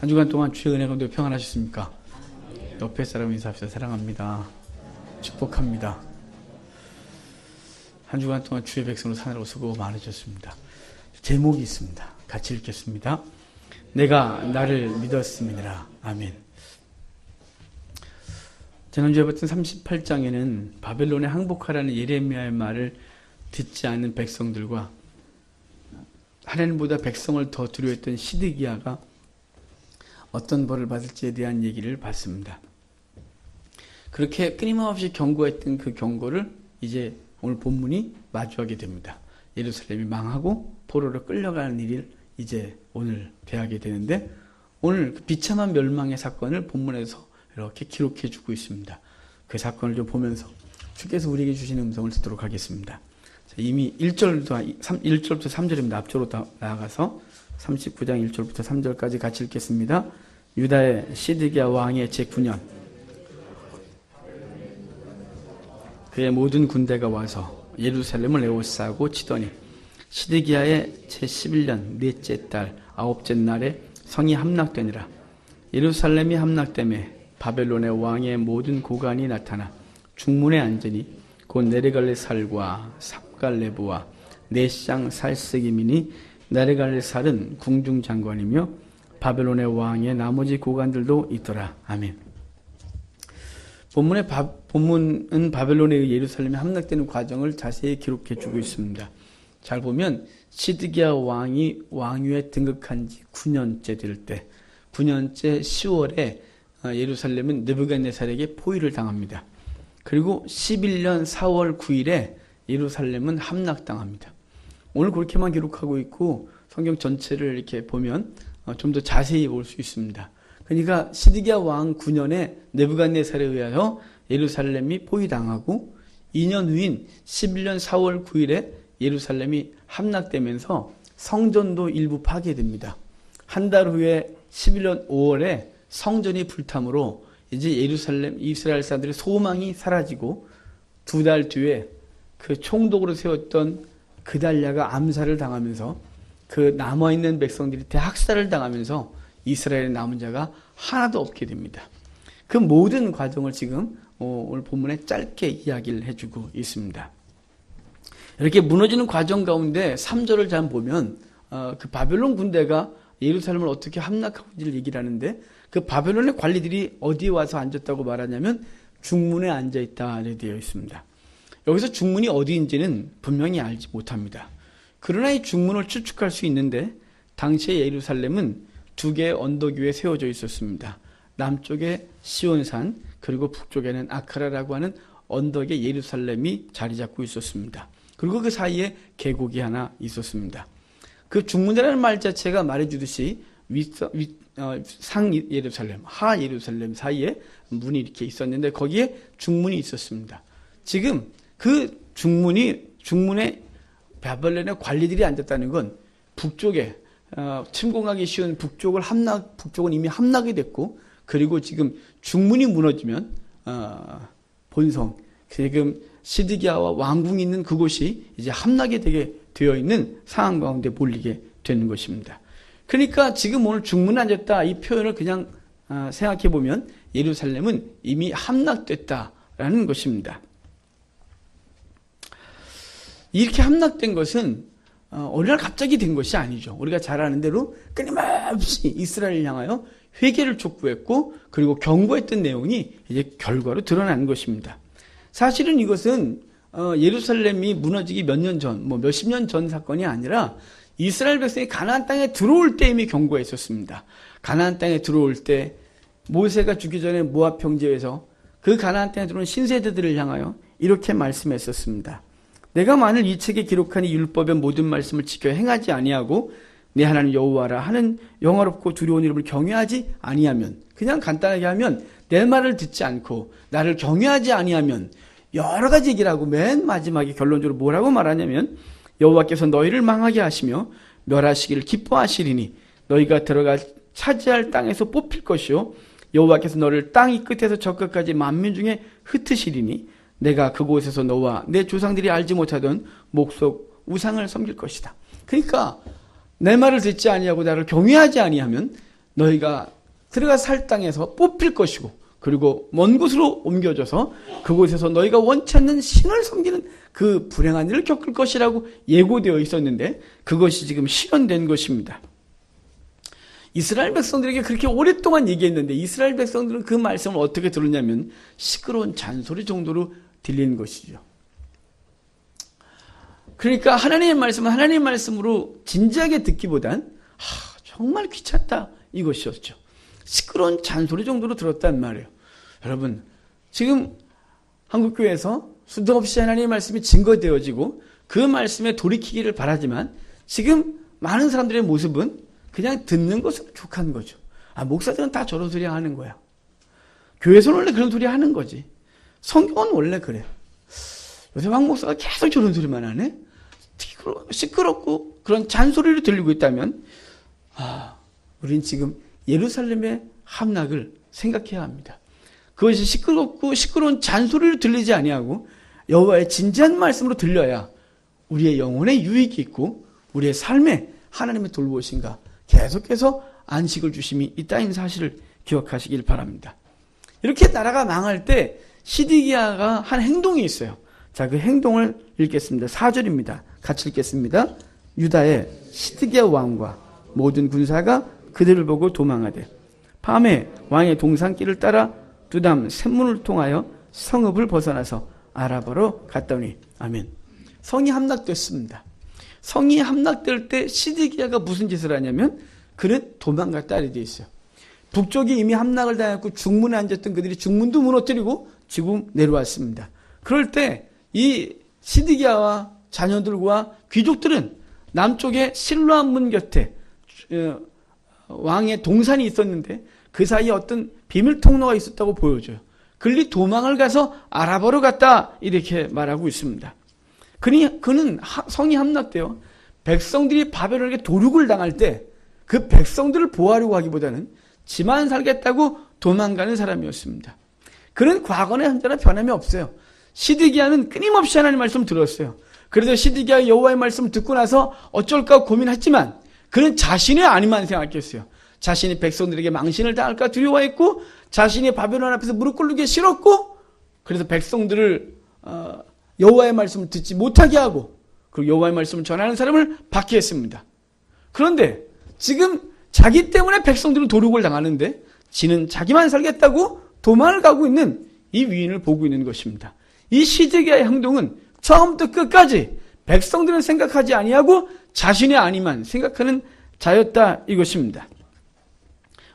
한 주간 동안 주의 은혜 가운데 평안하셨습니까? 옆에 사람 인사합시다. 사랑합니다. 축복합니다. 한 주간 동안 주의 백성으로 사느라고 수고 많으셨습니다. 제목이 있습니다. 같이 읽겠습니다. 내가 나를 믿었음이니라. 아멘. 지난주에 봤던 38장에는 바벨론에 항복하라는 예레미야의 말을 듣지 않는 백성들과 하나님보다 백성을 더 두려워했던 시드기야가 어떤 벌을 받을지에 대한 얘기를 봤습니다. 그렇게 끊임없이 경고했던 그 경고를 이제 오늘 본문이 마주하게 됩니다. 예루살렘이 망하고 포로로 끌려가는 일을 이제 오늘 대하게 되는데, 오늘 그 비참한 멸망의 사건을 본문에서 이렇게 기록해 주고 있습니다. 그 사건을 좀 보면서 주께서 우리에게 주시는 음성을 듣도록 하겠습니다. 이미 1절부터 3절입니다. 앞쪽으로 나아가서 39장 1절부터 3절까지 같이 읽겠습니다. 유다의 시드기야 왕의 제9년 그의 모든 군대가 와서 예루살렘을 에워싸고 치더니 시드기야의 제11년 넷째 달 아홉째 날에 성이 함락되니라. 예루살렘이 함락되매 바벨론의 왕의 모든 고관이 나타나 중문에 앉으니 곧 네르갈레살과 삽갈레부와 넷상 살스기민이 네르갈레살은 궁중장관이며 바벨론의 왕의 나머지 고관들도 있더라. 아멘. 본문은 바벨론에 의해 예루살렘이 함락되는 과정을 자세히 기록해 주고 있습니다. 잘 보면 시드기야 왕이 왕위에 등극한 지 9년째 될 때, 9년째 10월에 예루살렘은 느부갓네살에게 포위를 당합니다. 그리고 11년 4월 9일에 예루살렘은 함락당합니다. 오늘 그렇게만 기록하고 있고 성경 전체를 이렇게 보면 좀 더 자세히 볼 수 있습니다. 그러니까 시드기야 왕 9년에 느부갓네살에 의하여 예루살렘이 포위당하고 2년 후인 11년 4월 9일에 예루살렘이 함락되면서 성전도 일부 파괴됩니다. 한 달 후에 11년 5월에 성전이 불탐으로 이제 예루살렘 이스라엘 사람들의 소망이 사라지고, 두 달 뒤에 그 총독으로 세웠던 그달랴가 암살을 당하면서 그 남아있는 백성들이 대학살을 당하면서 이스라엘의 남은 자가 하나도 없게 됩니다. 그 모든 과정을 지금 오늘 본문에 짧게 이야기를 해주고 있습니다. 이렇게 무너지는 과정 가운데 3절을 잘 보면 그 바벨론 군대가 예루살렘을 어떻게 함락하고지를 얘기를 하는데, 그 바벨론의 관리들이 어디에 와서 앉았다고 말하냐면 중문에 앉아있다 되어 있습니다. 여기서 중문이 어디인지는 분명히 알지 못합니다. 그러나 이 중문을 추측할 수 있는데, 당시의 예루살렘은 두 개의 언덕 위에 세워져 있었습니다. 남쪽에 시온산, 그리고 북쪽에는 아크라라고 하는 언덕에 예루살렘이 자리 잡고 있었습니다. 그리고 그 사이에 계곡이 하나 있었습니다. 그 중문이라는 말 자체가 말해주듯이 상 예루살렘, 하 예루살렘 사이에 문이 이렇게 있었는데 거기에 중문이 있었습니다. 지금 그 중문에 바벨론의 관리들이 앉았다는 건 북쪽에 침공하기 쉬운 북쪽은 이미 함락이 됐고, 그리고 지금 중문이 무너지면 본성, 지금 시드기야와 왕궁이 있는 그곳이 이제 함락이 되게 되어 있는 상황 가운데 몰리게 되는 것입니다. 그러니까 지금 오늘 중문에 앉았다 이 표현을 그냥 생각해 보면 예루살렘은 이미 함락됐다라는 것입니다. 이렇게 함락된 것은 어느 날 갑자기 된 것이 아니죠. 우리가 잘 아는 대로 끊임없이 이스라엘을 향하여 회개를 촉구했고, 그리고 경고했던 내용이 이제 결과로 드러난 것입니다. 사실은 이것은 예루살렘이 무너지기 몇 년 전, 몇십 년 전 사건이 아니라 이스라엘 백성이 가나안 땅에 들어올 때 이미 경고했었습니다. 가나안 땅에 들어올 때 모세가 죽기 전에 모압 평지에서 그 가나안 땅에 들어온 신세대들을 향하여 이렇게 말씀했었습니다. 내가 만일 이 책에 기록한 이 율법의 모든 말씀을 지켜 행하지 아니하고 내 하나님 여호와라 하는 영화롭고 두려운 이름을 경외하지 아니하면, 그냥 간단하게 하면 내 말을 듣지 않고 나를 경외하지 아니하면, 여러 가지 얘기를 하고 맨 마지막에 결론적으로 뭐라고 말하냐면 여호와께서 너희를 망하게 하시며 멸하시기를 기뻐하시리니 너희가 들어가 차지할 땅에서 뽑힐 것이요 여호와께서 너를 땅 이 끝에서 저 끝까지 만민 중에 흩으시리니 내가 그곳에서 너와 내 조상들이 알지 못하던 목석 우상을 섬길 것이다. 그러니까 내 말을 듣지 아니하고 나를 경외하지 아니하면 너희가 들어가 살 땅에서 뽑힐 것이고 그리고 먼 곳으로 옮겨져서 그곳에서 너희가 원치 않는 신을 섬기는 그 불행한 일을 겪을 것이라고 예고되어 있었는데 그것이 지금 실현된 것입니다. 이스라엘 백성들에게 그렇게 오랫동안 얘기했는데 이스라엘 백성들은 그 말씀을 어떻게 들었냐면 시끄러운 잔소리 정도로 들리는 것이죠. 그러니까 하나님의 말씀은 하나님의 말씀으로 진지하게 듣기보단 정말 귀찮다 이것이었죠. 시끄러운 잔소리 정도로 들었단 말이에요. 여러분, 지금 한국교회에서 수도 없이 하나님의 말씀이 증거되어지고 그 말씀에 돌이키기를 바라지만 지금 많은 사람들의 모습은 그냥 듣는 것으로 족한 거죠. 목사들은 다 저런 소리 하는 거야. 교회에서는 원래 그런 소리 하는 거지. 성경은 원래 그래. 요새 황 목사가 계속 저런 소리만 하네? 시끄럽고 그런 잔소리를 들리고 있다면 우린 지금 예루살렘의 함락을 생각해야 합니다. 그것이 시끄럽고 시끄러운 잔소리를 들리지 아니하고 여호와의 진지한 말씀으로 들려야 우리의 영혼에 유익이 있고 우리의 삶에 하나님의 돌보신가 계속해서 안식을 주심이 있다는 사실을 기억하시길 바랍니다. 이렇게 나라가 망할 때 시드기야가 한 행동이 있어요. 자, 그 행동을 읽겠습니다. 4절입니다. 같이 읽겠습니다. 유다의 시드기야 왕과 모든 군사가 그들을 보고 도망하되 밤에 왕의 동산길을 따라 두담 샘문을 통하여 성읍을 벗어나서 아라바로 갔더니 아멘. 성이 함락됐습니다. 성이 함락될 때 시드기야가 무슨 짓을 하냐면 그는 도망갔다 이렇게 되어 있어요. 북쪽이 이미 함락을 당했고 중문에 앉았던 그들이 중문도 무너뜨리고 지금 내려왔습니다. 그럴 때 이 시드기야와 자녀들과 귀족들은 남쪽의 실로암 문 곁에 왕의 동산이 있었는데 그 사이에 어떤 비밀 통로가 있었다고 보여줘요. 그리 도망을 가서 아라바로 갔다 이렇게 말하고 있습니다. 그는 성이 함락되어 백성들이 바벨론에게 도륙을 당할 때 그 백성들을 보호하려고 하기보다는 지만 살겠다고 도망가는 사람이었습니다. 그는 과거의 현재나 변함이 없어요. 시드기야는 끊임없이 하나님의 말씀을 들었어요. 그래서 시드기야가 여호와의 말씀을 듣고 나서 어쩔까 고민했지만 그는 자신의 안위만 생각했어요. 자신이 백성들에게 망신을 당할까 두려워했고 자신이 바벨론 앞에서 무릎 꿇기 싫었고 그래서 백성들을 여호와의 말씀을 듣지 못하게 하고 그리고 여호와의 말씀을 전하는 사람을 박해했습니다. 그런데 지금 자기 때문에 백성들은 도륙을 당하는데 지는 자기만 살겠다고 도망을 가고 있는 이 위인을 보고 있는 것입니다. 이 시드기야의 행동은 처음부터 끝까지 백성들은 생각하지 아니하고 자신의 안위만 생각하는 자였다 이것입니다.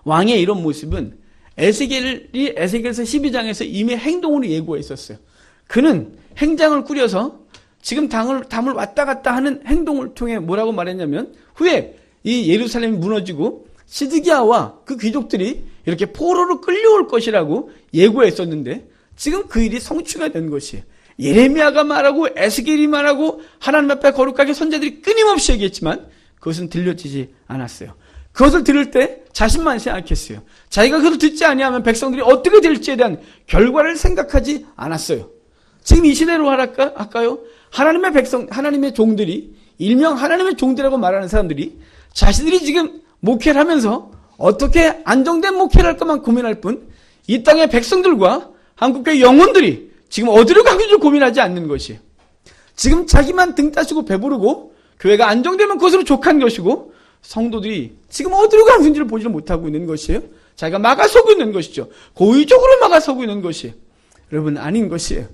왕의 이런 모습은 에스겔서 12장에서 이미 행동으로 예고했었어요. 그는 행장을 꾸려서 지금 담을 왔다 갔다 하는 행동을 통해 뭐라고 말했냐면 후에 이 예루살렘이 무너지고 시드기야와 그 귀족들이 이렇게 포로로 끌려올 것이라고 예고했었는데 지금 그 일이 성취가 된 것이에요. 예레미야가 말하고 에스겔이 말하고 하나님 앞에 거룩하게 선자들이 끊임없이 얘기했지만 그것은 들려지지 않았어요. 그것을 들을 때 자신만 생각했어요. 자기가 그것을 듣지 아니하면 백성들이 어떻게 될지에 대한 결과를 생각하지 않았어요. 지금 이 시대로 할까요? 하나님의 백성, 하나님의 종들이 일명 하나님의 종들이라고 말하는 사람들이 자신들이 지금 목회를 하면서 어떻게 안정된 목회를 할까만 고민할 뿐 이 땅의 백성들과 한국교회 영혼들이 지금 어디로 가는지 고민하지 않는 것이에요. 지금 자기만 등 따시고 배부르고 교회가 안정되면 그것으로 족한 것이고 성도들이 지금 어디로 가는지를 보지를 못하고 있는 것이에요. 자기가 막아서고 있는 것이죠. 고의적으로 막아서고 있는 것이에요. 여러분 아닌 것이에요.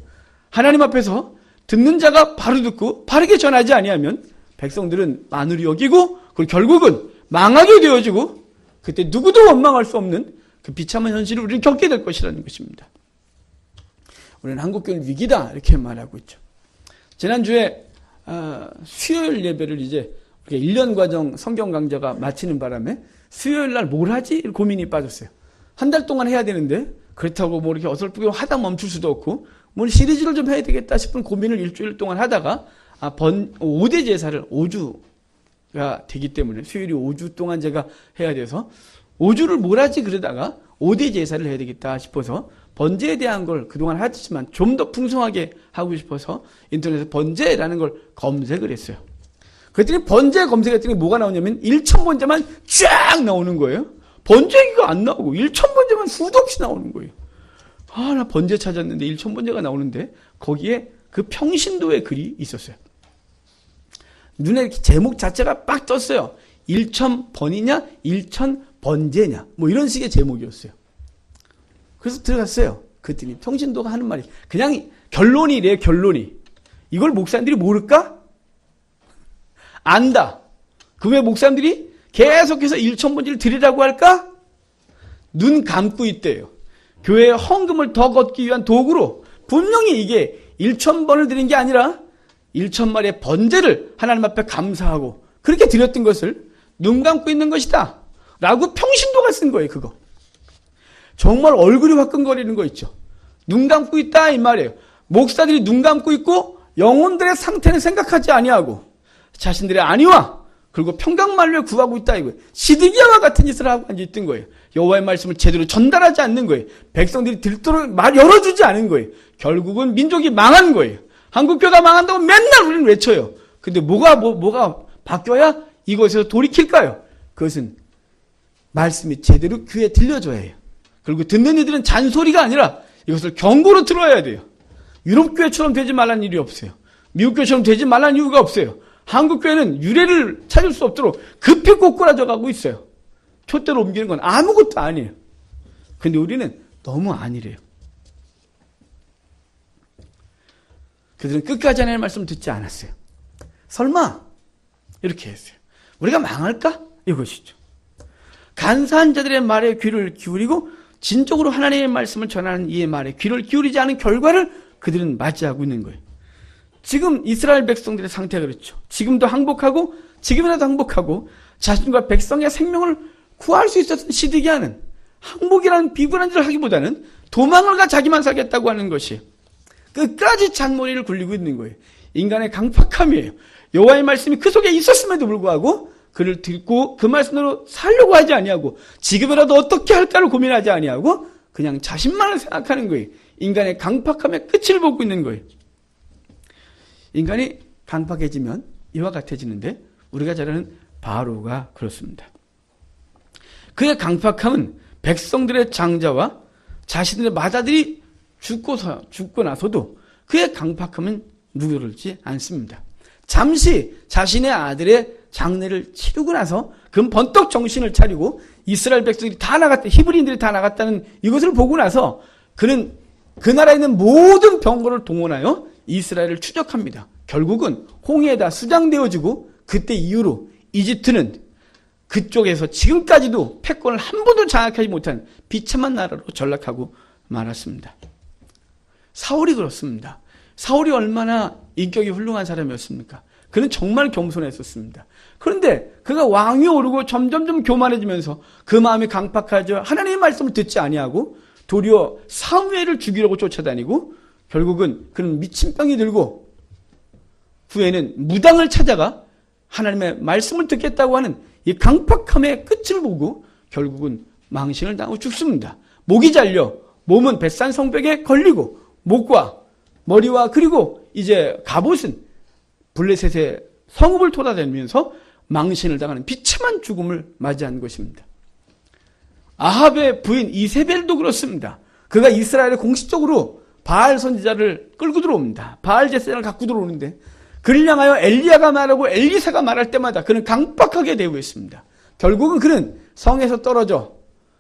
하나님 앞에서 듣는 자가 바로 듣고 바르게 전하지 아니하면 백성들은 만으로 여기고 그리고 결국은 망하게 되어지고 그때 누구도 원망할 수 없는 그 비참한 현실을 우리는 겪게 될 것이라는 것입니다. 우리는 한국교회는 위기다 이렇게 말하고 있죠. 지난주에 수요일 예배를 이제 1년 과정 성경 강좌가 마치는 바람에 수요일 날 뭘 하지? 고민이 빠졌어요. 한 달 동안 해야 되는데 그렇다고 뭐 이렇게 어설프게 하다 멈출 수도 없고 뭐 시리즈를 좀 해야 되겠다 싶은 고민을 일주일 동안 하다가 5대 제사를 5주가 되기 때문에 수요일이 5주 동안 제가 해야 돼서 5주를 뭘 하지 그러다가 5대 제사를 해야 되겠다 싶어서 번제에 대한 걸 그동안 하지만 좀 더 풍성하게 하고 싶어서 인터넷에 번제라는 걸 검색을 했어요. 그랬더니 번제 검색했더니 뭐가 나오냐면 1,000번제만 쫙 나오는 거예요. 번제 얘기가 안 나오고 1000번제만 수도 없이 나오는 거예요. 나 번제 찾았는데 1000번제가 나오는데 거기에 그 평신도의 글이 있었어요. 눈에 제목 자체가 빡 떴어요. 1000번이냐 1000번제냐 뭐 이런 식의 제목이었어요. 그래서 들어갔어요. 그랬더니 평신도가 하는 말이 그냥 결론이래요. 결론이. 이걸 목사님들이 모를까? 안다. 그 왜 목사님들이 계속해서 1000번제를 드리라고 할까? 눈 감고 있대요. 교회의 헌금을 더 걷기 위한 도구로 분명히 이게 1000번을 드린 게 아니라 1000마리의 번제를 하나님 앞에 감사하고 그렇게 드렸던 것을 눈 감고 있는 것이다 라고 평신도가 쓴 거예요. 그거 정말 얼굴이 화끈거리는 거 있죠. 눈 감고 있다 이 말이에요. 목사들이 눈 감고 있고 영혼들의 상태는 생각하지 아니하고 자신들의 안위와 그리고 평강만류에 구하고 있다 이거예요. 시드기야와 같은 짓을 하고 앉아있던 거예요. 여호와의 말씀을 제대로 전달하지 않는 거예요. 백성들이 들도록 말 열어주지 않은 거예요. 결국은 민족이 망한 거예요. 한국교회가 망한다고 맨날 우리는 외쳐요. 근데 뭐가 바뀌어야 이것에서 돌이킬까요? 그것은 말씀이 제대로 귀에 들려줘야 해요. 그리고 듣는 이들은 잔소리가 아니라 이것을 경고로 들어야 돼요. 유럽교회처럼 되지 말라는 일이 없어요. 미국교회처럼 되지 말라는 이유가 없어요. 한국교회는 유래를 찾을 수 없도록 급히 꼬꾸라져 가고 있어요. 촛대로 옮기는 건 아무것도 아니에요. 근데 우리는 너무 아니래요. 그들은 끝까지 하나님의 말씀을 듣지 않았어요. 설마 이렇게 했어요. 우리가 망할까? 이것이죠. 간사한 자들의 말에 귀를 기울이고 진정으로 하나님의 말씀을 전하는 이의 말에 귀를 기울이지 않은 결과를 그들은 맞이하고 있는 거예요. 지금 이스라엘 백성들의 상태가 그렇죠. 지금도 항복하고 지금이라도 항복하고 자신과 백성의 생명을 구할 수 있었던 시드기야는 항복이라는 비굴한 일을 하기보다는 도망을 가 자기만 살겠다고 하는 것이 끝까지 잔머리를 굴리고 있는 거예요. 인간의 강팍함이에요. 여호와의 말씀이 그 속에 있었음에도 불구하고 그를 듣고 그 말씀으로 살려고 하지 아니하고 지금이라도 어떻게 할까를 고민하지 아니하고 그냥 자신만을 생각하는 거예요. 인간의 강팍함의 끝을 보고 있는 거예요. 인간이 강팍해지면 이와 같아지는데 우리가 잘 아는 바로가 그렇습니다. 그의 강팍함은 백성들의 장자와 자신들의 마다들이 죽고 나서도 그의 강팍함은 누그러들지 않습니다. 잠시 자신의 아들의 장례를 치르고 나서 그는 번떡 정신을 차리고 이스라엘 백성들이 다 나갔다, 히브리인들이 다 나갔다는 이것을 보고 나서 그는 그 나라에 있는 모든 병거를 동원하여 이스라엘을 추적합니다. 결국은 홍해에다 수장되어지고 그때 이후로 이집트는 그쪽에서 지금까지도 패권을 한 번도 장악하지 못한 비참한 나라로 전락하고 말았습니다. 사울이 그렇습니다. 사울이 얼마나 인격이 훌륭한 사람이었습니까? 그는 정말 겸손했었습니다. 그런데 그가 왕위에 오르고 점점점 교만해지면서 그 마음이 강팍하죠. 하나님의 말씀을 듣지 아니하고 도리어 사무엘을 죽이려고 쫓아다니고 결국은 그는 미친병이 들고 후에는 무당을 찾아가 하나님의 말씀을 듣겠다고 하는 이 강팍함의 끝을 보고 결국은 망신을 당하고 죽습니다. 목이 잘려 몸은 벳산 성벽에 걸리고 목과 머리와 그리고 이제 갑옷은 블레셋의 성읍을 돌아다니면서 망신을 당하는 비참한 죽음을 맞이한 것입니다. 아합의 부인 이세벨도 그렇습니다. 그가 이스라엘에 공식적으로 바알 선지자를 끌고 들어옵니다. 바알 제사장을 갖고 들어오는데 그를 향하여 엘리야가 말하고 엘리사가 말할 때마다 그는 강박하게 대우했습니다. 결국은 그는 성에서 떨어져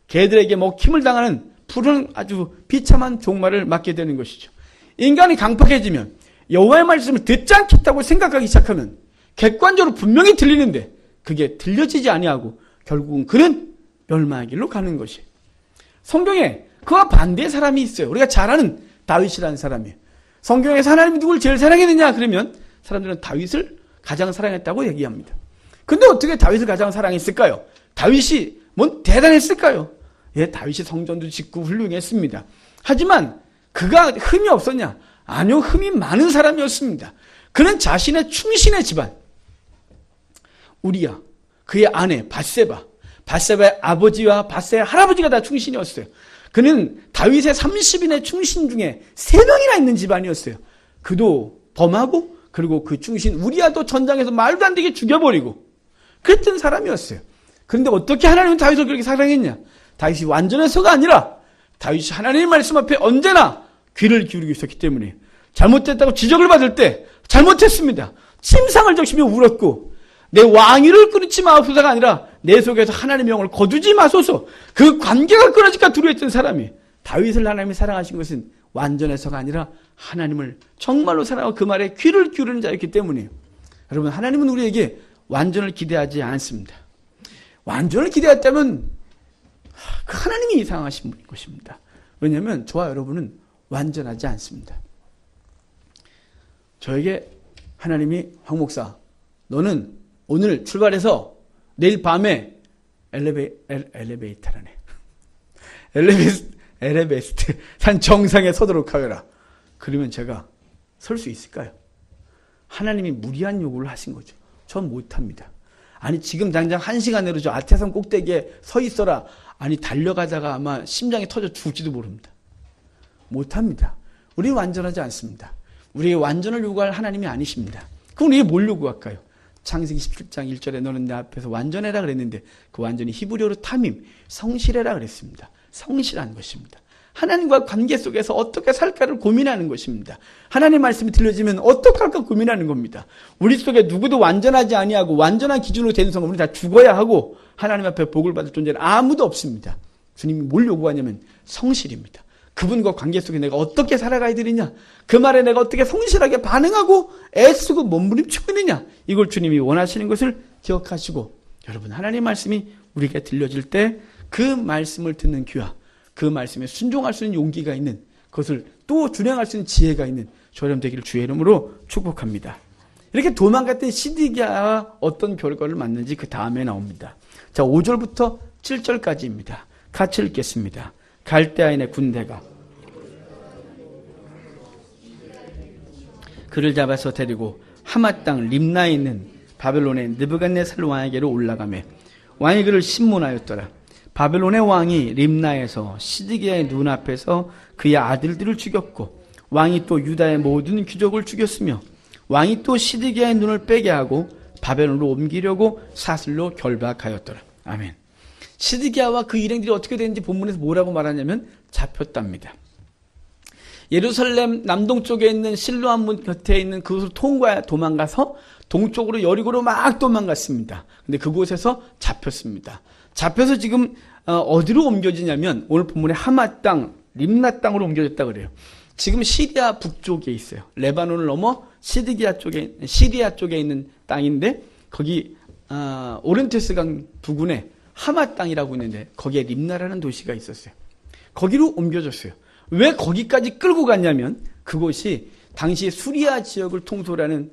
개들에게 먹힘을 당하는 푸른 아주 비참한 종말을 맞게 되는 것이죠. 인간이 강팍해지면 여호와의 말씀을 듣지 않겠다고 생각하기 시작하면 객관적으로 분명히 들리는데 그게 들려지지 아니하고 결국은 그는 멸망의 길로 가는 것이에요. 성경에 그와 반대의 사람이 있어요. 우리가 잘 아는 다윗이라는 사람이에요. 성경에서 하나님이 누굴 제일 사랑했느냐 그러면 사람들은 다윗을 가장 사랑했다고 얘기합니다. 근데 어떻게 다윗을 가장 사랑했을까요? 다윗이 뭔 대단했을까요? 예, 다윗이 성전도 짓고 훌륭했습니다. 하지만 그가 흠이 없었냐? 아니요, 흠이 많은 사람이었습니다. 그는 자신의 충신의 집안, 우리야, 그의 아내 밧세바의 아버지와 밧세의 할아버지가 다 충신이었어요. 그는 다윗의 30인의 충신 중에 3명이나 있는 집안이었어요. 그도 범하고 그리고 그 충신 우리야도 전장에서 말도 안 되게 죽여버리고 그랬던 사람이었어요. 그런데 어떻게 하나님은 다윗을 그렇게 사랑했냐? 다윗이 완전해서가 아니라 다윗이 하나님의 말씀 앞에 언제나 귀를 기울이고 있었기 때문에 잘못됐다고 지적을 받을 때 잘못했습니다. 침상을 적시며 울었고 내 왕위를 끊지 마소서가 아니라 내 속에서 하나님의 영을 거두지 마소서. 그 관계가 끊어질까 두려워했던 사람이 다윗을 하나님이 사랑하신 것은 완전해서가 아니라 하나님을 정말로 사랑하고 그 말에 귀를 기울이는 자였기 때문이에요. 여러분, 하나님은 우리에게 완전을 기대하지 않습니다. 완전을 기대했다면 그 하나님이 이상하신 분일 것입니다. 왜냐하면 저와 여러분은 완전하지 않습니다. 저에게 하나님이 황 목사, 너는 오늘 출발해서 내일 밤에 엘리베이터라네. 엘리베이스트 산 정상에 서도록 하여라. 그러면 제가 설 수 있을까요? 하나님이 무리한 요구를 하신 거죠. 전 못합니다. 아니 지금 당장 1시간 내로 저 아태산 꼭대기에 서 있어라. 아니 달려가다가 아마 심장이 터져 죽을지도 모릅니다. 못합니다. 우리는 완전하지 않습니다. 우리의 완전을 요구할 하나님이 아니십니다. 그럼 우리에게 뭘 요구할까요? 창세기 17장 1절에 너는 내 앞에서 완전해라 그랬는데 그 완전히 히브리어로 타밈, 성실해라 그랬습니다. 성실한 것입니다. 하나님과 관계 속에서 어떻게 살까를 고민하는 것입니다. 하나님의 말씀이 들려지면 어떻게 할까 고민하는 겁니다. 우리 속에 누구도 완전하지 아니하고 완전한 기준으로 되는 성은 우리 다 죽어야 하고 하나님 앞에 복을 받을 존재는 아무도 없습니다. 주님이 뭘 요구하냐면 성실입니다. 그분과 관계 속에 내가 어떻게 살아가야 되느냐, 그 말에 내가 어떻게 성실하게 반응하고 애쓰고 몸부림치고 있느냐, 이걸 주님이 원하시는 것을 기억하시고, 여러분 하나님의 말씀이 우리에게 들려질 때 그 말씀을 듣는 귀와 그 말씀에 순종할 수 있는 용기가 있는, 그것을 또 준행할 수 있는 지혜가 있는 저 여러분 되기를 주의 이름으로 축복합니다. 이렇게 도망갔던 시드기야가 어떤 결과를 맞는지 그 다음에 나옵니다. 자, 5절부터 7절까지입니다. 같이 읽겠습니다. 갈대아인의 군대가 그를 잡아서 데리고 하맛 땅 림나에 있는 바벨론의 느부갓네살 왕에게로 올라가매 왕이 그를 신문하였더라. 바벨론의 왕이 림나에서 시드기야의 눈앞에서 그의 아들들을 죽였고 왕이 또 유다의 모든 귀족을 죽였으며 왕이 또 시드기야의 눈을 빼게 하고 바벨론으로 옮기려고 사슬로 결박하였더라. 아멘. 시드기야와 그 일행들이 어떻게 되는지 본문에서 뭐라고 말하냐면 잡혔답니다. 예루살렘 남동쪽에 있는 실로암 문 곁에 있는 그곳을 도망가서 동쪽으로 여리고로 막 도망갔습니다. 근데 그곳에서 잡혔습니다. 잡혀서 지금 어디로 옮겨지냐면 오늘 본문에 하맛 땅, 림나 땅으로 옮겨졌다 그래요. 지금 시리아 북쪽에 있어요. 레바논을 넘어 시리아 쪽에 있는 땅인데 거기 오른테스강 부근에 하맛 땅이라고 있는데 거기에 림나라는 도시가 있었어요. 거기로 옮겨졌어요. 왜 거기까지 끌고 갔냐면 그곳이 당시 수리아 지역을 통솔하는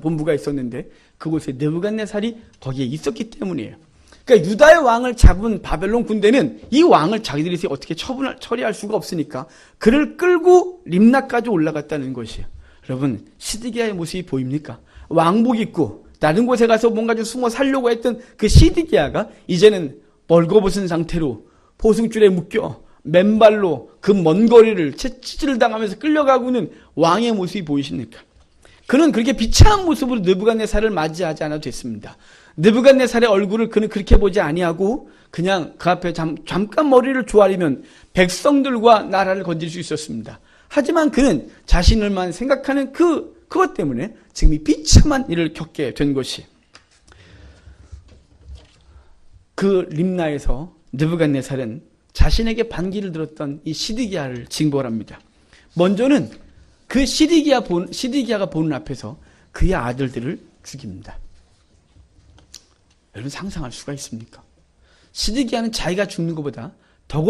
본부가 있었는데 그곳에 느부갓네살이 거기에 있었기 때문이에요. 그러니까 유다의 왕을 잡은 바벨론 군대는 이 왕을 자기들이 어떻게 처리할 수가 없으니까 그를 끌고 림나까지 올라갔다는 것이에요. 여러분, 시드기야의 모습이 보입니까? 왕복 입고 다른 곳에 가서 뭔가 좀 숨어 살려고 했던 그 시드기야가 이제는 벌거벗은 상태로 포승줄에 묶여 맨발로 그 먼 거리를 채찍질을 당하면서 끌려가고 있는 왕의 모습이 보이십니까? 그는 그렇게 비참한 모습으로 느부갓네살을 맞이하지 않아도 됐습니다. 느부갓네살의 얼굴을 그는 그렇게 보지 아니하고 그냥 그 앞에 잠깐 머리를 조아리면 백성들과 나라를 건질 수 있었습니다. 하지만 그는 자신을만 생각하는 그것 때문에 지금 이 비참한 일을 겪게 된 것이, 그 림나에서 느부갓네살은 자신에게 반기를 들었던 이 시드기야를 징벌합니다. 먼저는 그 시드기야가 보는 앞에서 그의 아들들을 죽입니다. 여러분 상상할 수가 있습니까? 시드기야는 자기가 죽는 것보다 더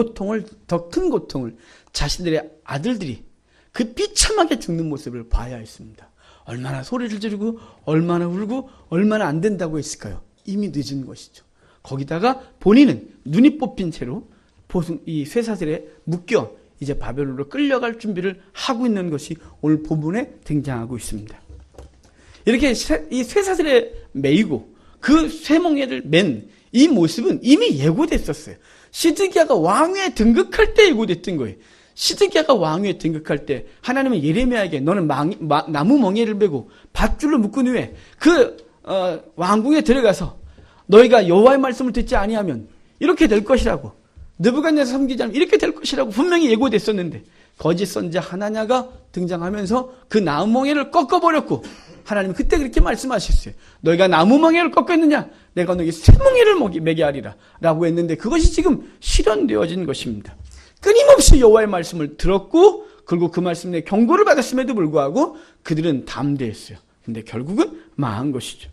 큰 고통을 자신들의 아들들이 그 비참하게 죽는 모습을 봐야 했습니다. 얼마나 소리를 지르고 얼마나 울고 얼마나 안 된다고 했을까요? 이미 늦은 것이죠. 거기다가 본인은 눈이 뽑힌 채로 이 쇠사슬에 묶여 이제 바벨론으로 끌려갈 준비를 하고 있는 것이 오늘 본문에 등장하고 있습니다. 이렇게 이 쇠사슬에 매이고 그 쇠멍에를 맨 이 모습은 이미 예고됐었어요. 시드기야가 왕위에 등극할 때 예고됐던 거예요. 시드기야가 왕위에 등극할 때 하나님은 예레미야에게 너는 나무 멍에를 메고 밧줄로 묶은 후에 그 왕궁에 들어가서 너희가 여호와의 말씀을 듣지 아니하면 이렇게 될 것이라고, 느부갓네살 섬기지 않으면 이렇게 될 것이라고 분명히 예고됐었는데 거짓 선지자 하나냐가 등장하면서 그 나무 멍에를 꺾어버렸고, 하나님은 그때 그렇게 말씀하셨어요. 너희가 나무 멍에를 꺾었느냐? 내가 너희에게 새 멍에를 매게 하리라 라고 했는데, 그것이 지금 실현되어진 것입니다. 끊임없이 여호와의 말씀을 들었고, 그리고 그 말씀에 경고를 받았음에도 불구하고 그들은 담대했어요. 근데 결국은 망한 것이죠.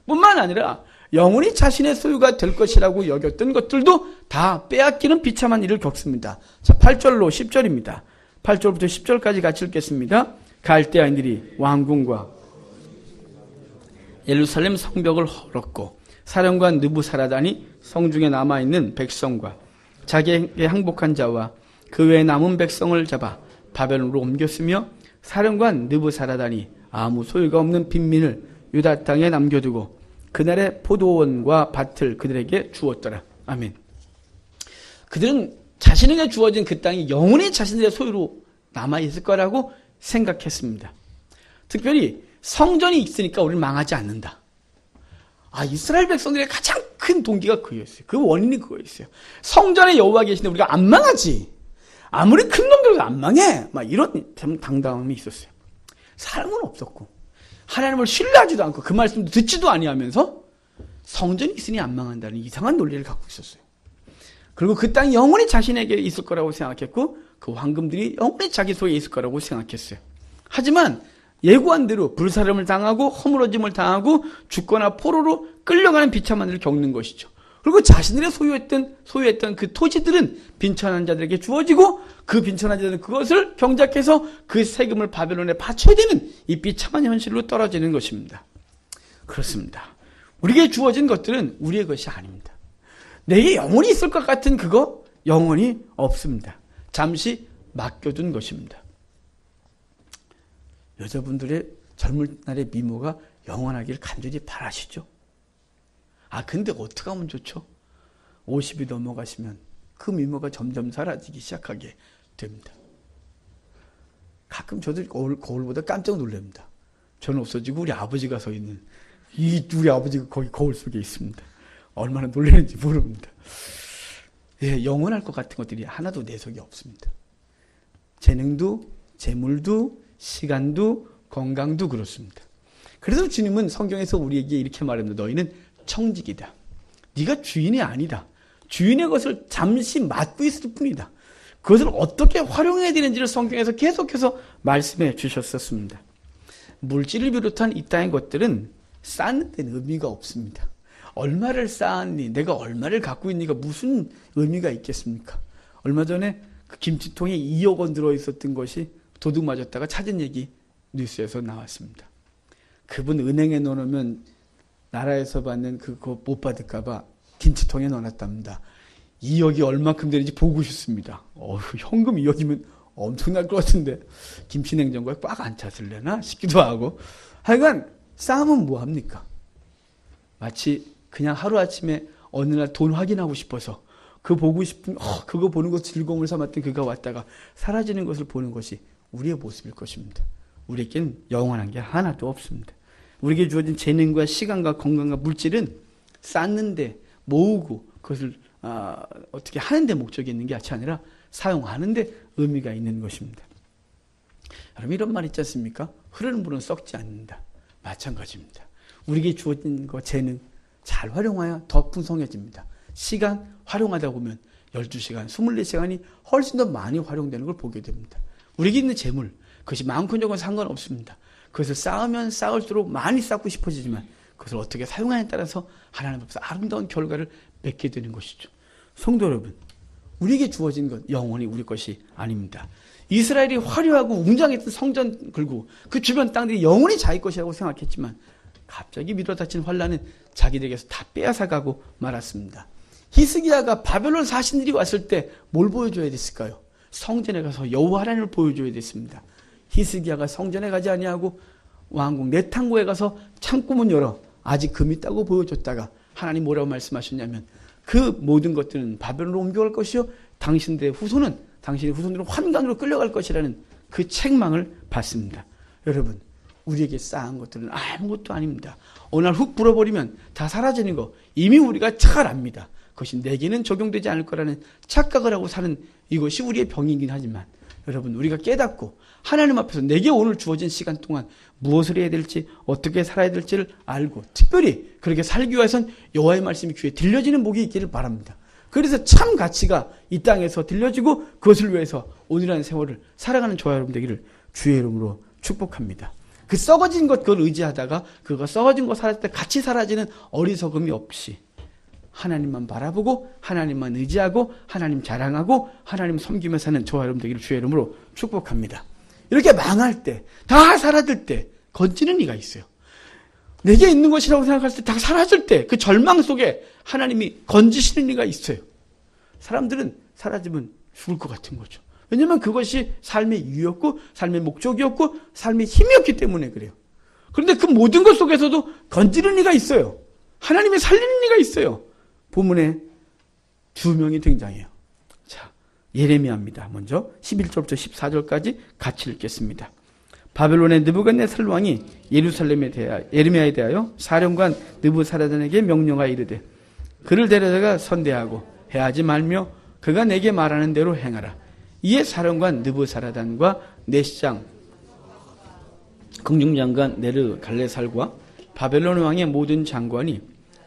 뿐만 아니라 영원히 자신의 소유가 될 것이라고 여겼던 것들도 다 빼앗기는 비참한 일을 겪습니다. 자, 8절로 10절입니다. 8절부터 10절까지 같이 읽겠습니다. 갈대아인들이 왕궁과 예루살렘 성벽을 헐었고, 사령관 느부사라단이 성중에 남아있는 백성과 자기에게 항복한 자와 그 외에 남은 백성을 잡아 바벨론으로 옮겼으며, 사령관 느부사라단이 아무 소유가 없는 빈민을 유다 땅에 남겨두고 그날의 포도원과 밭을 그들에게 주었더라. 아멘. 그들은 자신에게 주어진 그 땅이 영원히 자신들의 소유로 남아있을 거라고 생각했습니다. 특별히 성전이 있으니까 우리는 망하지 않는다. 이스라엘 백성들의 가장 큰 동기가 그거였어요. 그 원인이 그거였어요. 성전에 여호와 계신데 우리가 안 망하지. 아무리 큰 놈들도 안 망해. 이런 당당함이 있었어요. 사랑은 없었고, 하나님을 신뢰하지도 않고 그 말씀도 듣지도 아니하면서 성전이 있으니 안 망한다는 이상한 논리를 갖고 있었어요. 그리고 그 땅이 영원히 자신에게 있을 거라고 생각했고, 그 황금들이 영원히 자기 소유에 있을 거라고 생각했어요. 하지만 예고한 대로 불사름을 당하고 허물어짐을 당하고 죽거나 포로로 끌려가는 비참한 일을 겪는 것이죠. 그리고 자신들의 소유했던 그 토지들은 빈천한 자들에게 주어지고, 그 빈천한 자들은 그것을 경작해서 그 세금을 바벨론에 바쳐야 되는 이 비참한 현실로 떨어지는 것입니다. 그렇습니다. 우리에게 주어진 것들은 우리의 것이 아닙니다. 내게 영원히 있을 것 같은 그거 영원히 없습니다. 잠시 맡겨둔 것입니다. 여자분들의 젊은 날의 미모가 영원하길 간절히 바라시죠? 근데 어떻게 하면 좋죠? 50이 넘어가시면 그 미모가 점점 사라지기 시작하게 됩니다. 가끔 저도 거울보다 깜짝 놀랍니다. 저는 없어지고 우리 아버지가 서 있는, 우리 아버지가 거기 거울 속에 있습니다. 얼마나 놀라는지 모릅니다. 영원할 것 같은 것들이 하나도 내 속에 없습니다. 재능도, 재물도, 시간도, 건강도 그렇습니다. 그래서 주님은 성경에서 우리에게 이렇게 말합니다. 너희는 청직이다. 네가 주인이 아니다. 주인의 것을 잠시 맡고 있을 뿐이다. 그것을 어떻게 활용해야 되는지를 성경에서 계속해서 말씀해 주셨었습니다. 물질을 비롯한 이 땅의 것들은 쌓는 데는 의미가 없습니다. 얼마를 쌓았니? 내가 얼마를 갖고 있니가 무슨 의미가 있겠습니까? 얼마 전에 그 김치통에 2억 원 들어있었던 것이 도둑 맞았다가 찾은 얘기 뉴스에서 나왔습니다. 그분 은행에 넣어놓으면 나라에서 받는 그거 못 받을까봐 김치통에 넣어놨답니다. 2억이 얼마큼 되는지 보고 싶습니다. 현금 2억이면 엄청날 것 같은데 김치냉장고에 꽉 안 찼을래나 싶기도 하고. 하여간 싸움은 뭐합니까? 마치 그냥 하루아침에 어느 날 돈 확인하고 싶어서 그거 보고 싶은, 그거 보는 것 즐거움을 삼았던 그가 왔다가 사라지는 것을 보는 것이 우리의 모습일 것입니다. 우리에게는 영원한 게 하나도 없습니다. 우리에게 주어진 재능과 시간과 건강과 물질은 쌓는데, 모으고 그것을 어떻게 하는데 목적이 있는 게 아니라 사용하는데 의미가 있는 것입니다. 여러분, 이런 말 있지 않습니까? 흐르는 물은 썩지 않는다. 마찬가지입니다. 우리에게 주어진 거, 재능 잘 활용하여 더 풍성해집니다. 시간 활용하다 보면 12시간, 24시간이 훨씬 더 많이 활용되는 걸 보게 됩니다. 우리에게 있는 재물, 그것이 많고 적은 상관없습니다. 그것을 쌓으면 쌓을수록 많이 쌓고 싶어지지만 그것을 어떻게 사용하냐에 따라서 하나님 앞에서 아름다운 결과를 맺게 되는 것이죠. 성도 여러분, 우리에게 주어진 것 영원히 우리 것이 아닙니다. 이스라엘이 화려하고 웅장했던 성전 그리고 그 주변 땅들이 영원히 자기 것이라고 생각했지만 갑자기 밀어닥친 환란은 자기들에게서 다 빼앗아가고 말았습니다. 히스기야가 바벨론 사신들이 왔을 때 뭘 보여줘야 됐을까요? 성전에 가서 여호와 하나님을 보여줘야 됐습니다. 히스기야가 성전에 가지 아니하고 왕궁 내탕고에 가서 창고문 열어 아직 금 있다고 보여줬다가 하나님 뭐라고 말씀하셨냐면 그 모든 것들은 바벨론으로 옮겨갈 것이요 당신들의 후손들은 환관으로 끌려갈 것이라는 그 책망을 받습니다. 여러분, 우리에게 쌓은 것들은 아무것도 아닙니다. 어느 날 훅 불어버리면 다 사라지는 거 이미 우리가 잘 압니다. 그것이 내게는 적용되지 않을 거라는 착각을 하고 사는 이것이 우리의 병이긴 하지만 여러분, 우리가 깨닫고 하나님 앞에서 내게 오늘 주어진 시간 동안 무엇을 해야 될지, 어떻게 살아야 될지를 알고 특별히 그렇게 살기 위해선 여호와의 말씀이 귀에 들려지는 복이 있기를 바랍니다. 그래서 참 가치가 이 땅에서 들려지고 그것을 위해서 오늘의 세월을 살아가는 저와 여러분 되기를 주의 이름으로 축복합니다. 그 썩어진 것 그걸 의지하다가 그거 썩어진 거 살았을 때 같이 사라지는 어리석음이 없이 하나님만 바라보고 하나님만 의지하고 하나님 자랑하고 하나님 섬기며 사는 저와 여러분 되기를 주의 이름으로 축복합니다. 이렇게 망할 때, 다 사라질 때 건지는 이가 있어요. 내게 있는 것이라고 생각할 때 다 사라질 때 그 절망 속에 하나님이 건지시는 이가 있어요. 사람들은 사라지면 죽을 것 같은 거죠. 왜냐하면 그것이 삶의 이유였고 삶의 목적이었고 삶의 힘이었기 때문에 그래요. 그런데 그 모든 것 속에서도 건지는 이가 있어요. 하나님이 살리는 이가 있어요. 본문에 두 명이 등장해요. 자, 예레미야입니다. 먼저 11절부터 14절까지 같이 읽겠습니다. 바벨론의 느부갓네살 왕이 예레미야에 대하여 사령관 느부사라단에게 명령하여 이르되 그를 데려다가 선대하고 해하지 말며 그가 내게 말하는 대로 행하라. 이에 사령관 느부사라단과 내시장 궁중장관 네르갈레살과 바벨론 왕의 모든 장관이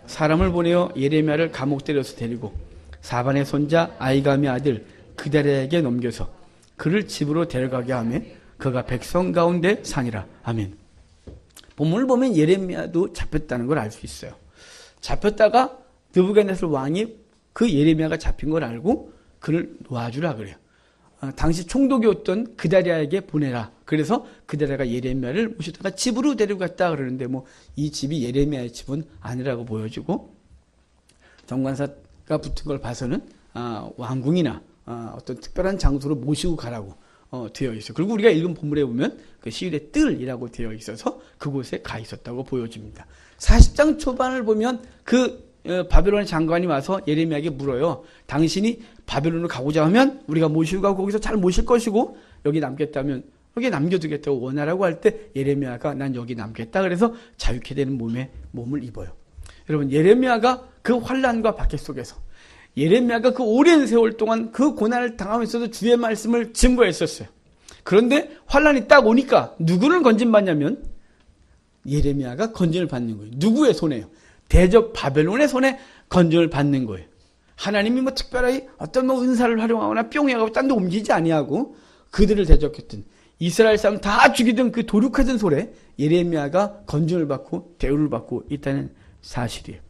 사람을 보내어 예레미야를 감옥들여서 데리고 사반의 손자 아이감의 아들 그다랴에게 넘겨서 그를 집으로 데려가게 하며 그가 백성 가운데 사니라. 아멘. 본문을 보면 예레미야도 잡혔다는 걸 알 수 있어요. 잡혔다가 느부갓네살 왕이 그 예레미야가 잡힌 걸 알고 그를 놓아주라 그래요. 당시 총독이었던 그다랴에게 보내라. 그래서 그다랴가 예레미야를 모시다가 집으로 데려갔다 그러는데 이 집이 예레미야의 집은 아니라고 보여지고 정관사가 붙은 걸 봐서는 왕궁이나 어떤 특별한 장소로 모시고 가라고 되어 있어요. 그리고 우리가 읽은 본문에 보면 그 시일의 뜰이라고 되어 있어서 그곳에 가 있었다고 보여집니다. 40장 초반을 보면 그 바벨론의 장관이 와서 예레미야에게 물어요. 당신이 바벨론으로 가고자 하면 우리가 모시고 가고 거기서 잘 모실 것이고 여기 남겠다면 여기 남겨두겠다고 원하라고 할 때 예레미야가 난 여기 남겠다 그래서 자유케 되는 몸을 입어요. 여러분, 예레미야가 그 환난과 박해 속에서 예레미야가 그 오랜 세월 동안 그 고난을 당하면서도 주의 말씀을 증거했었어요. 그런데 환난이 딱 오니까 누구를 건진받냐면 예레미야가 건진을 받는 거예요. 누구의 손에요? 대적 바벨론의 손에 건진을 받는 거예요. 하나님이 특별히 어떤 은사를 활용하거나 뿅하고 딴 데 옮기지 아니하고 그들을 대적했던 이스라엘 사람 다 죽이던 그 도륙하던 손에 예레미야가 건진을 받고 대우를 받고 있다는 사실이에요.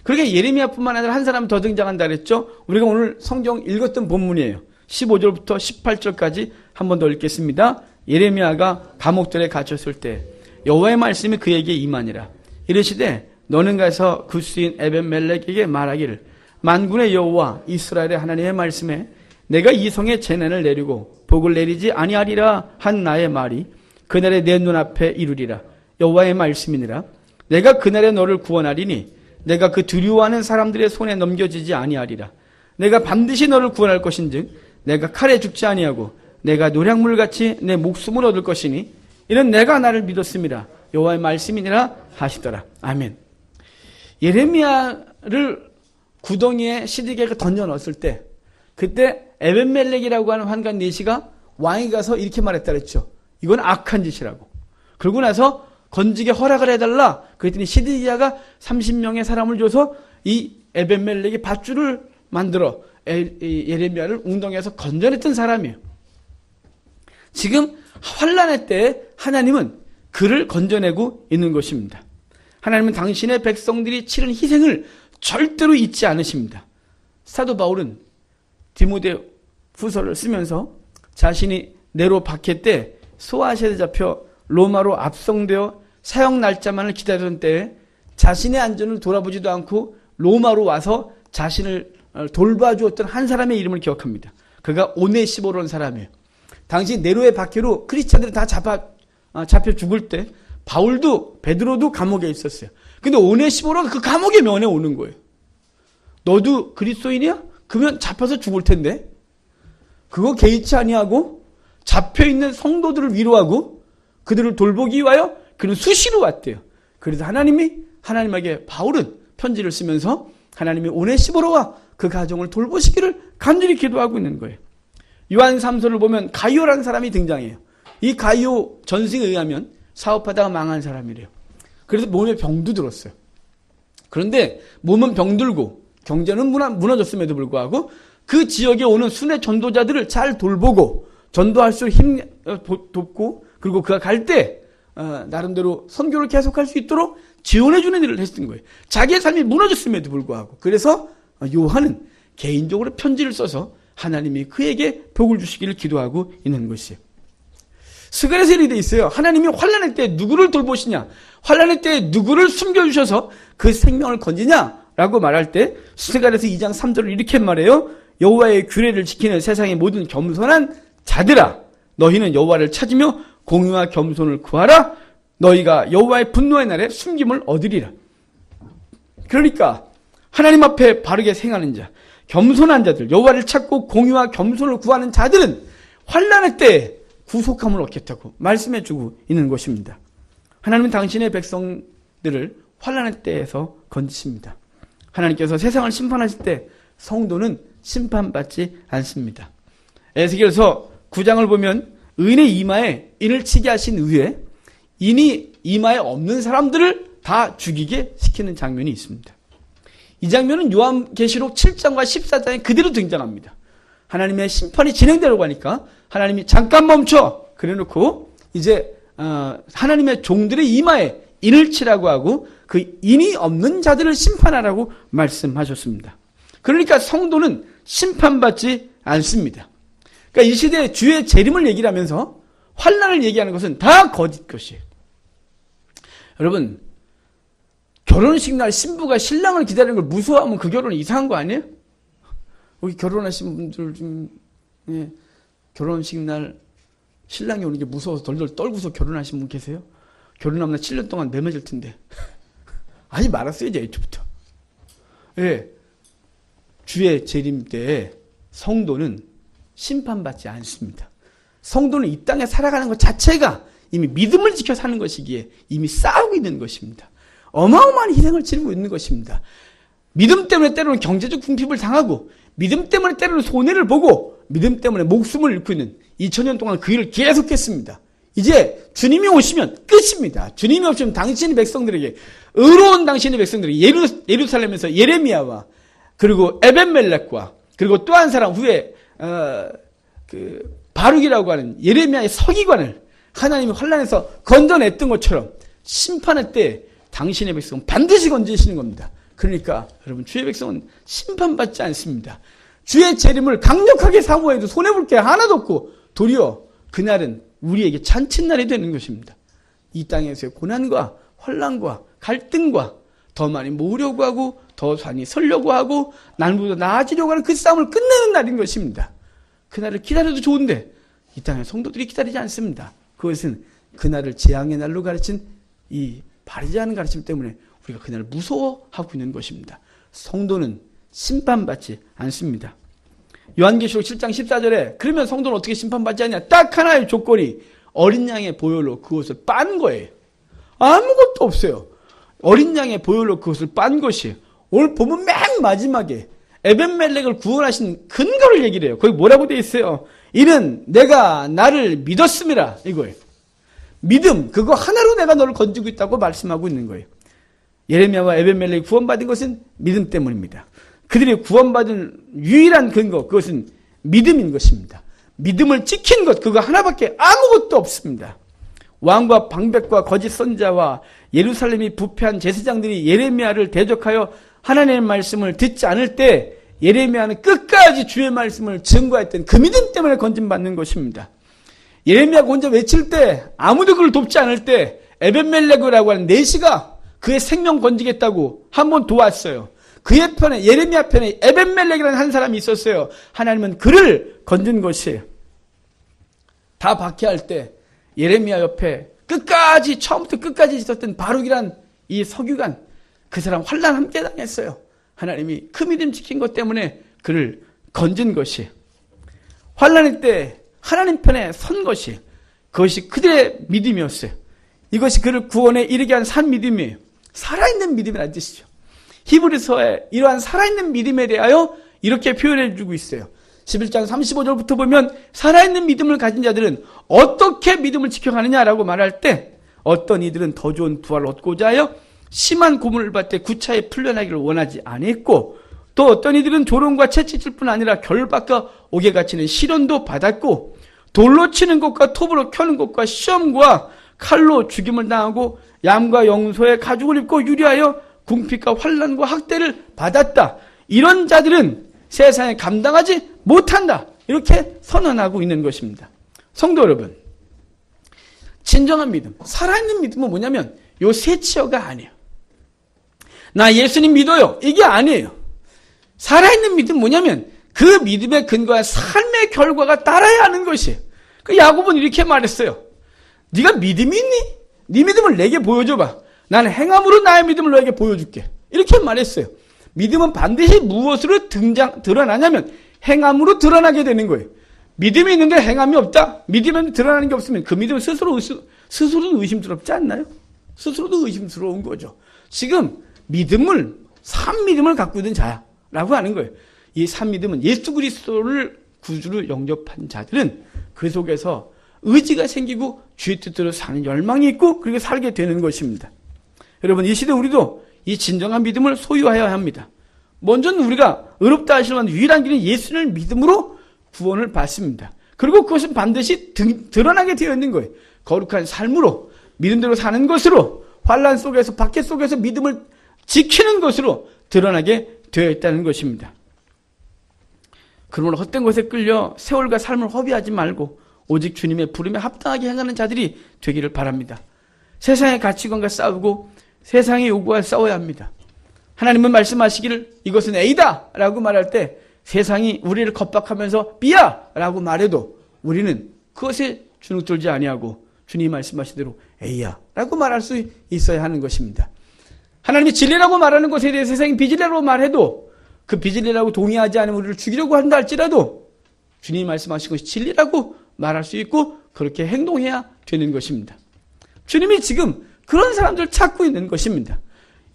그렇게 예레미야뿐만 아니라 한 사람 더 등장한다 그랬죠. 우리가 오늘 성경 읽었던 본문이에요. 15절부터 18절까지 한 번 더 읽겠습니다. 예레미야가 감옥들에 갇혔을 때 여호와의 말씀이 그에게 임하니라. 이르시되 너는 가서 구스인 에벤멜렉에게 말하기를 만군의 여호와 이스라엘의 하나님의 말씀에 내가 이 성에 재난을 내리고 복을 내리지 아니하리라 한 나의 말이 그날에 내 눈앞에 이루리라. 여호와의 말씀이니라. 내가 그날에 너를 구원하리니 내가 그 두려워하는 사람들의 손에 넘겨지지 아니하리라. 내가 반드시 너를 구원할 것인즉 내가 칼에 죽지 아니하고 내가 노략물같이 내 목숨을 얻을 것이니 이는 내가 나를 믿었음이라. 여호와의 말씀이니라 하시더라. 아멘. 예레미야를 구덩이에 시드기가 던져 넣었을 때 그때 에벤멜렉이라고 하는 환관 내시가 왕이 가서 이렇게 말했다 그랬죠. 이건 악한 짓이라고. 그러고 나서 건지게 허락을 해달라. 그랬더니 시드기야가 30명의 사람을 줘서 이 에벤멜렉이 밧줄을 만들어 예레미야를 웅덩이에서 건져냈던 사람이에요. 지금 환난의 때에 하나님은 그를 건져내고 있는 것입니다. 하나님은 당신의 백성들이 치른 희생을 절대로 잊지 않으십니다. 사도 바울은 디모데 후서를 쓰면서 자신이 네로 박해 때 소아시아에 잡혀 로마로 압송되어 사형 날짜만을 기다리던 때에 자신의 안전을 돌아보지도 않고 로마로 와서 자신을 돌봐주었던 한 사람의 이름을 기억합니다. 그가 오네시모로라는 사람이에요. 당시 네로의 박해로 크리스찬들이 다 잡혀 죽을 때 바울도 베드로도 감옥에 있었어요. 근데 오네시모로가 그 감옥에 면회 오는 거예요. 너도 그리스도인이야? 그러면 잡혀서 죽을 텐데 그거 개의치 아니하고 잡혀있는 성도들을 위로하고 그들을 돌보기 위하여 그는 수시로 왔대요. 그래서 하나님에게 바울은 편지를 쓰면서 하나님이 오네시모로와 그 가정을 돌보시기를 간절히 기도하고 있는 거예요. 요한 3서를 보면 가이오라는 사람이 등장해요. 이 가이오 전승에 의하면 사업하다가 망한 사람이래요. 그래서 몸에 병도 들었어요. 그런데 몸은 병들고 경제는 무너졌음에도 불구하고 그 지역에 오는 순회 전도자들을 잘 돌보고 전도할 수 돕고, 그리고 그가 갈 때 나름대로 선교를 계속할 수 있도록 지원해주는 일을 했던 거예요. 자기의 삶이 무너졌음에도 불구하고. 그래서 요한은 개인적으로 편지를 써서 하나님이 그에게 복을 주시기를 기도하고 있는 것이에요. 스가랴서 이렇게 돼 있어요. 하나님이 환난의 때 누구를 돌보시냐, 환난의 때 누구를 숨겨주셔서 그 생명을 건지냐라고 말할 때 스가랴서 2장 3절을 이렇게 말해요. 여호와의 규례를 지키는 세상의 모든 겸손한 자들아, 너희는 여호와를 찾으며 공의와 겸손을 구하라. 너희가 여호와의 분노의 날에 숨김을 얻으리라. 그러니까 하나님 앞에 바르게 행하는 자, 겸손한 자들, 여호와를 찾고 공의와 겸손을 구하는 자들은 환난의 때에 구속함을 얻겠다고 말씀해주고 있는 것입니다. 하나님은 당신의 백성들을 환난의 때에서 건지십니다. 하나님께서 세상을 심판하실 때 성도는 심판받지 않습니다. 에스겔서 9장을 보면 의인의 이마에 인을 치게 하신 후에 인이 이마에 없는 사람들을 다 죽이게 시키는 장면이 있습니다. 이 장면은 요한계시록 7장과 14장에 그대로 등장합니다. 하나님의 심판이 진행되려고 하니까 하나님이 잠깐 멈춰 그래놓고 이제 하나님의 종들의 이마에 인을 치라고 하고 그 인이 없는 자들을 심판하라고 말씀하셨습니다. 그러니까 성도는 심판받지 않습니다. 그러니까 이 시대에 주의 재림을 얘기를 하면서 환난을 얘기하는 것은 다 거짓 것이에요. 여러분, 결혼식 날 신부가 신랑을 기다리는 걸 무서워하면 그 결혼은 이상한 거 아니에요? 여기 결혼하신 분들 좀 결혼식 날 신랑이 오는 게 무서워서 덜덜 떨고서 결혼하신 분 계세요? 결혼하면 나 7년 동안 매맞을 텐데. 하지 말았어야지, 애초부터. 예. 주의 재림 때에 성도는 심판받지 않습니다. 성도는 이 땅에 살아가는 것 자체가 이미 믿음을 지켜 사는 것이기에 이미 싸우고 있는 것입니다. 어마어마한 희생을 치르고 있는 것입니다. 믿음 때문에 때로는 경제적 궁핍을 당하고, 믿음 때문에 때로는 손해를 보고, 믿음 때문에 목숨을 잃고 있는 2000년 동안 그 일을 계속했습니다. 이제 주님이 오시면 끝입니다. 주님이 오시면 당신의 백성들에게, 의로운 당신의 백성들에게 예루살렘에서 예레미야와 그리고 에벤멜렉과 그리고 또 한 사람 후에 바룩이라고 하는 예레미야의 서기관을 하나님이 환난에서 건져냈던 것처럼 심판할 때 당신의 백성은 반드시 건지시는 겁니다. 그러니까 여러분, 주의 백성은 심판받지 않습니다. 주의 재림을 강력하게 사모해도 손해볼 게 하나도 없고, 도리어 그날은 우리에게 잔칫날이 되는 것입니다. 이 땅에서의 고난과 환난과 갈등과 더 많이 모으려고 하고 더 많이 설려고 하고 나보다 나아지려고 하는 그 싸움을 끝내는 날인 것입니다. 그날을 기다려도 좋은데 이 땅의 성도들이 기다리지 않습니다. 그것은 그날을 재앙의 날로 가르친 이 바르지 않은 가르침 때문에 우리가 그날을 무서워하고 있는 것입니다. 성도는 심판받지 않습니다. 요한계시록 7장 14절에 그러면 성도는 어떻게 심판받지 않냐? 딱 하나의 조건이 어린 양의 보혈로 그것을 빤 거예요. 아무것도 없어요. 어린 양의 보혈로 그것을 빤 것이에요. 오늘 보면 맨 마지막에 에벤멜렉을 구원하신 근거를 얘기를 해요. 거기 뭐라고 되어 있어요? 이는 내가 나를 믿었음이라, 이거예요. 믿음, 그거 하나로 내가 너를 건지고 있다고 말씀하고 있는 거예요. 예레미야와 에벤멜렉이 구원받은 것은 믿음 때문입니다. 그들이 구원받은 유일한 근거, 그것은 믿음인 것입니다. 믿음을 지킨 것, 그거 하나밖에 아무것도 없습니다. 왕과 방백과 거짓 선자와 예루살렘이 부패한 제사장들이 예레미야를 대적하여 하나님의 말씀을 듣지 않을 때 예레미야는 끝까지 주의 말씀을 증거했던 그 믿음 때문에 건진받는 것입니다. 예레미야가 혼자 외칠 때, 아무도 그를 돕지 않을 때 에벤멜렉이라고 하는 내시가 그의 생명 건지겠다고 한번 도왔어요. 그의 편에, 예레미야 편에 에벤멜렉이라는 한 사람이 있었어요. 하나님은 그를 건진 것이에요. 다 박해할 때 예레미야 옆에 끝까지, 처음부터 끝까지 있었던 바룩이란 이 서기관, 그 사람 환난 함께 당했어요. 하나님이 그 믿음 지킨 것 때문에 그를 건진 것이에요. 환난일 때 하나님 편에 선 것이에요. 그것이 그들의 믿음이었어요. 이것이 그를 구원에 이르게 한 산 믿음이에요. 살아있는 믿음이라는 뜻이죠. 히브리서에 이러한 살아있는 믿음에 대하여 이렇게 표현해 주고 있어요. 11장 35절부터 보면 살아있는 믿음을 가진 자들은 어떻게 믿음을 지켜가느냐라고 말할 때 어떤 이들은 더 좋은 부활을 얻고자 하여 심한 고문을 받을 때 구차히 풀려나기를 원하지 아니했고, 또 어떤 이들은 조롱과 채찍질 뿐 아니라 결박과 옥에 갇히는 시련도 받았고, 돌로 치는 것과 톱으로 켜는 것과 시험과 칼로 죽임을 당하고 양과 영소의 가죽을 입고 유리하여 궁핍과 환난과 학대를 받았다. 이런 자들은 세상에 감당하지 못한다. 이렇게 선언하고 있는 것입니다. 성도 여러분, 진정한 믿음, 살아있는 믿음은 뭐냐면 요 세 치어가 아니에요. 나 예수님 믿어요. 이게 아니에요. 살아있는 믿음 뭐냐면 그 믿음의 근거와 삶의 결과가 따라야 하는 것이에요. 그 야곱은 이렇게 말했어요. 네가 믿음이 있니? 네 믿음을 내게 보여줘봐. 나는 행함으로 나의 믿음을 너에게 보여줄게. 이렇게 말했어요. 믿음은 반드시 무엇으로 드러나냐면 행함으로 드러나게 되는 거예요. 믿음이 있는데 행함이 없다? 믿음에 드러나는 게 없으면 그 믿음은 스스로는 의심스럽지 않나요? 스스로도 의심스러운 거죠. 지금 믿음을, 산 믿음을 갖고 있는 자라고 하는 거예요. 이 산 믿음은 예수 그리스도를 구주로 영접한 자들은 그 속에서 의지가 생기고 주의 뜻대로 사는 열망이 있고 그렇게 살게 되는 것입니다. 여러분, 이 시대 우리도 이 진정한 믿음을 소유하여야 합니다. 먼저는 우리가 의롭다 하시는 유일한 길은 예수를 믿음으로 구원을 받습니다. 그리고 그것은 반드시 드러나게 되어 있는 거예요. 거룩한 삶으로, 믿음대로 사는 것으로, 환난 속에서, 박해 속에서 믿음을 지키는 것으로 드러나게 되어 있다는 것입니다. 그러므로 헛된 것에 끌려 세월과 삶을 허비하지 말고 오직 주님의 부름에 합당하게 행하는 자들이 되기를 바랍니다. 세상의 가치관과 싸우고 세상의 요구와 싸워야 합니다. 하나님은 말씀하시기를 이것은 A다 라고 말할 때 세상이 우리를 겁박하면서 B야 라고 말해도 우리는 그것에 주눅들지 아니하고 주님이 말씀하신 대로 A야 라고 말할 수 있어야 하는 것입니다. 하나님이 진리라고 말하는 것에 대해 세상이 비진리라고 말해도 그 비진리라고 동의하지 않으면 우리를 죽이려고 한다 할지라도 주님이 말씀하신 것이 진리라고 말할 수 있고 그렇게 행동해야 되는 것입니다. 주님이 지금 그런 사람들을 찾고 있는 것입니다.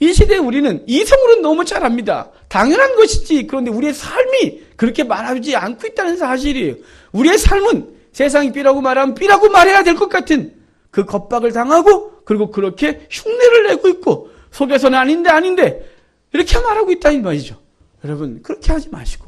이 시대에 우리는 이성으로는 너무 잘 압니다. 당연한 것이지. 그런데 우리의 삶이 그렇게 말하지 않고 있다는 사실이에요. 우리의 삶은 세상이 B라고 말하면 B라고 말해야 될 것 같은 그 겁박을 당하고 그리고 그렇게 흉내를 내고 있고 속에서는 아닌데 이렇게 말하고 있다 이 말이죠. 여러분, 그렇게 하지 마시고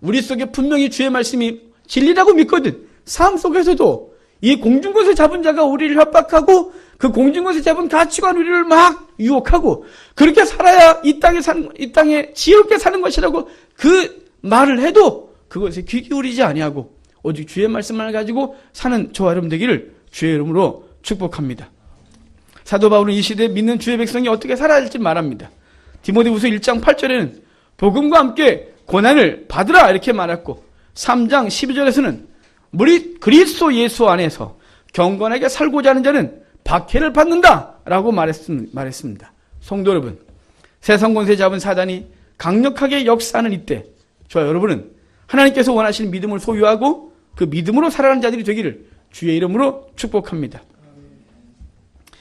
우리 속에 분명히 주의 말씀이 진리라고 믿거든 삶 속에서도 이 공중곳에 잡은 자가 우리를 협박하고 그 공중곳에 잡은 가치관 우리를 막 유혹하고 그렇게 살아야 이 땅에 지혜롭게 사는 것이라고 그 말을 해도 그것에 귀 기울이지 아니하고 오직 주의 말씀만을 가지고 사는 저와 여러분 되기를 주의 이름으로 축복합니다. 사도 바울은 이 시대에 믿는 주의 백성이 어떻게 살아야 할지 말합니다. 디모데후서 1장 8절에는 복음과 함께 고난을 받으라 이렇게 말했고 3장 12절에서는 우리 그리스도 예수 안에서 경건하게 살고자 하는 자는 박해를 받는다라고 말했습니다. 성도 여러분, 세상 권세 잡은 사단이 강력하게 역사하는 이때 저와 여러분은 하나님께서 원하시는 믿음을 소유하고 그 믿음으로 살아가는 자들이 되기를 주의 이름으로 축복합니다.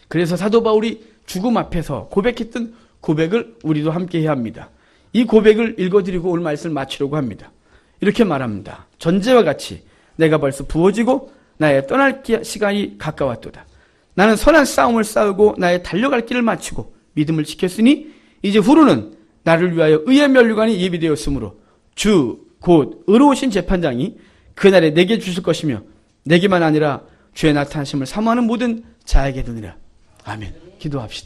그래서 사도 바울이 죽음 앞에서 고백했던 고백을 우리도 함께 해야 합니다. 이 고백을 읽어드리고 오늘 말씀을 마치려고 합니다. 이렇게 말합니다. 전제와 같이 내가 벌써 부어지고 나의 떠날 시간이 가까웠도다. 나는 선한 싸움을 싸우고 나의 달려갈 길을 마치고 믿음을 지켰으니 이제 후로는 나를 위하여 의의 면류관이 예비되었으므로 주 곧 의로우신 재판장이 그날에 내게 주실 것이며 내게만 아니라 주의 나타나심을 사모하는 모든 자에게 두니라. 아멘. 기도합시다.